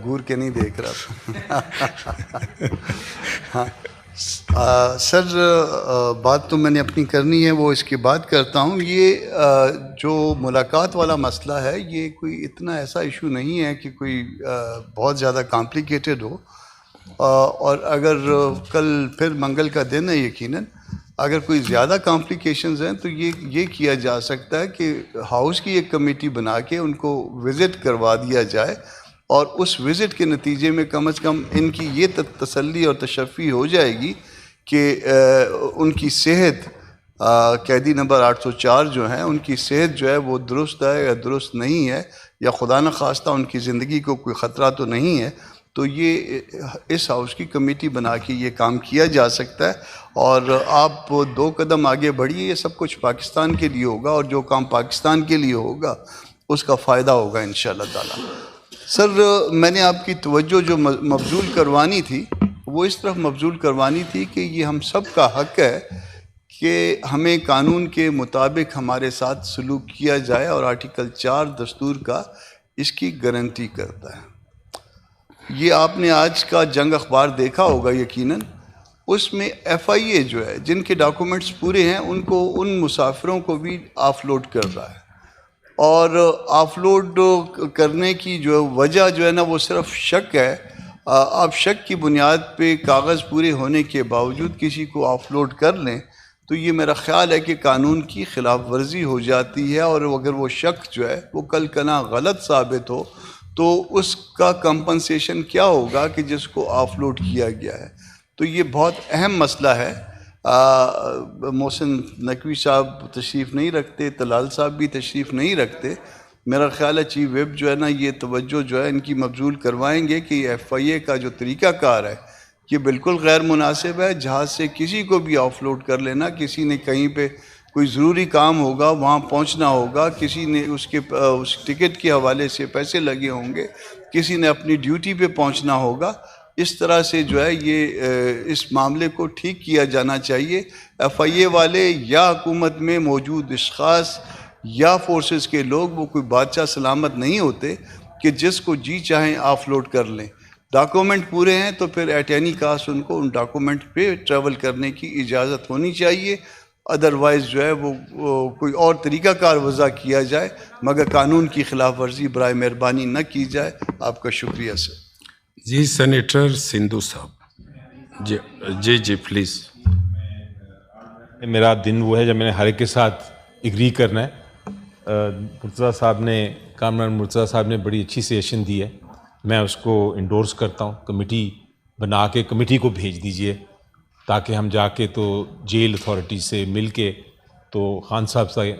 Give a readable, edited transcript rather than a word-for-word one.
گور کے نہیں دیکھ رہا تھا. ہاں سر، بات تو میں نے اپنی کرنی ہے، وہ اس کی بات کرتا ہوں. یہ جو ملاقات والا مسئلہ ہے، یہ کوئی اتنا ایسا ایشو نہیں ہے کہ کوئی بہت زیادہ کمپلیکیٹڈ ہو. اور اگر کل پھر منگل کا دن ہے، یقیناً اگر کوئی زیادہ کمپلیکیشنز ہیں تو یہ کیا جا سکتا ہے کہ ہاؤس کی ایک کمیٹی بنا کے ان کو وزٹ کروا دیا جائے، اور اس وزٹ کے نتیجے میں کم از کم ان کی یہ تسلی اور تشفی ہو جائے گی کہ ان کی صحت، قیدی نمبر 804 جو ہیں، ان کی صحت جو ہے وہ درست ہے یا درست نہیں ہے، یا خدا نخواستہ ان کی زندگی کو کوئی خطرہ تو نہیں ہے. تو یہ اس ہاؤس کی کمیٹی بنا کے یہ کام کیا جا سکتا ہے. اور آپ 2 قدم آگے بڑھیے، یہ سب کچھ پاکستان کے لیے ہوگا، اور جو کام پاکستان کے لیے ہوگا اس کا فائدہ ہوگا انشاءاللہ تعالی. سر، میں نے آپ کی توجہ جو مبذول کروانی تھی وہ اس طرف مبذول کروانی تھی کہ یہ ہم سب کا حق ہے کہ ہمیں قانون کے مطابق ہمارے ساتھ سلوک کیا جائے، اور آرٹیکل 4 دستور کا اس کی گارنٹی کرتا ہے. یہ آپ نے آج کا جنگ اخبار دیکھا ہوگا یقیناً. اس میں ایف آئی اے جو ہے، جن کے ڈاکومنٹس پورے ہیں، ان مسافروں کو بھی آف لوڈ کر رہا ہے. اور آف لوڈ کرنے کی جو وجہ جو ہے نا، وہ صرف شک ہے. آپ شک کی بنیاد پہ کاغذ پورے ہونے کے باوجود کسی کو آف لوڈ کر لیں تو یہ میرا خیال ہے کہ قانون کی خلاف ورزی ہو جاتی ہے. اور اگر وہ شک جو ہے وہ کل کنا غلط ثابت ہو تو اس کا کمپنسیشن کیا ہوگا کہ جس کو آف لوڈ کیا گیا ہے. تو یہ بہت اہم مسئلہ ہے. محسن نقوی صاحب تشریف نہیں رکھتے، طلال صاحب بھی تشریف نہیں رکھتے. میرا خیال ہے چیف ویب جو ہے نا، یہ توجہ جو ہے ان کی مبذول کروائیں گے کہ ایف آئی اے کا جو طریقہ کار ہے یہ بالکل غیر مناسب ہے. جہاز سے کسی کو بھی آف لوڈ کر لینا، کسی نے کہیں پہ کوئی ضروری کام ہوگا وہاں پہنچنا ہوگا، کسی نے اس ٹکٹ کے حوالے سے پیسے لگے ہوں گے، کسی نے اپنی ڈیوٹی پہ پہنچنا ہوگا. اس طرح سے جو ہے یہ اس معاملے کو ٹھیک کیا جانا چاہیے. ایف آئی اے والے یا حکومت میں موجود اشخاص یا فورسز کے لوگ وہ کوئی بادشاہ سلامت نہیں ہوتے کہ جس کو جی چاہیں آف لوڈ کر لیں. ڈاکومنٹ پورے ہیں تو پھر ایٹ اینی کاسٹ ان کو ان ڈاکومنٹ پہ ٹریول کرنے کی اجازت ہونی چاہیے. ادروائز جو ہے وہ کوئی اور طریقہ کار وضع کیا جائے، مگر قانون کی خلاف ورزی برائے مہربانی نہ کی جائے. آپ کا شکریہ سر. جی سینیٹر سندھو صاحب. جی پلیز. میرا دن وہ ہے جب میں نے ہر ایک کے ساتھ اگری کرنا ہے. کامران مرتضیٰ صاحب نے بڑی اچھی سجیشن دی ہے، میں اس کو انڈورس کرتا ہوں. کمیٹی بنا کے کمیٹی کو بھیج دیجئے تاکہ ہم جا کے تو جیل اتھارٹی سے مل کے تو خان صاحب سے